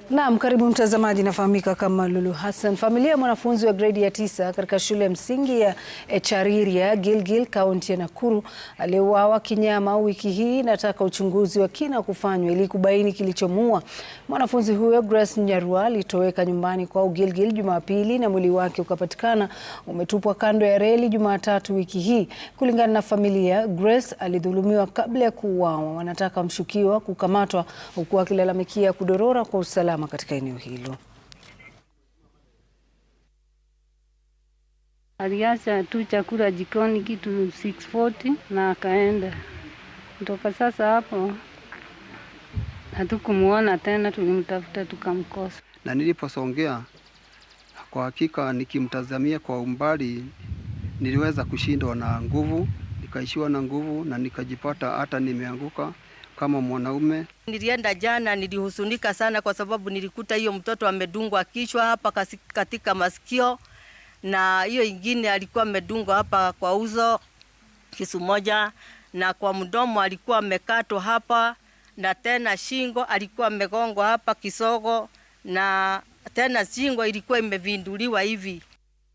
Naam, karibu mtazamaji. Nafahamika kama Lulu Hassan. Familia ya mwanafunzi wa gredi ya 9 katika shule ya msingi ya Echariria, Gilgil, kaunti ya Nakuru aliyeuawa kinyama wiki hii inataka uchunguzi wa kina kufanywa ili kubaini kilichomuua. Mwanafunzi huyo Grace Nyarua alitoweka nyumbani kwao Gilgil Jumapili na mwili wake ukapatikana umetupwa kando ya reli Jumatatu wiki hii. Kulingana na familia, Grace alidhulumiwa kabla ya kuuawa. Wanataka mshukiwa kukamatwa huku akilalamikia kudorora kwa usalama katika eneo hilo. Aliacha tu chakula jikoni kitu 6:40 na akaenda. Kutoka sasa hapo hatukumuona tena, tulimtafuta tukamkosa. Na niliposongea kwa hakika nikimtazamia kwa umbali niliweza kushindwa na nguvu, nikaishiwa na nguvu na nikajipata hata nimeanguka kama mwanaume. Nilienda jana, nilihuzunika sana kwa sababu nilikuta hiyo mtoto amedungwa kichwa hapa katika masikio, na hiyo ingine alikuwa amedungwa hapa kwa uso kisu moja, na kwa mdomo alikuwa amekatwa hapa, na tena shingo alikuwa amegongwa hapa kisogo, na tena shingo ilikuwa imevinduliwa hivi.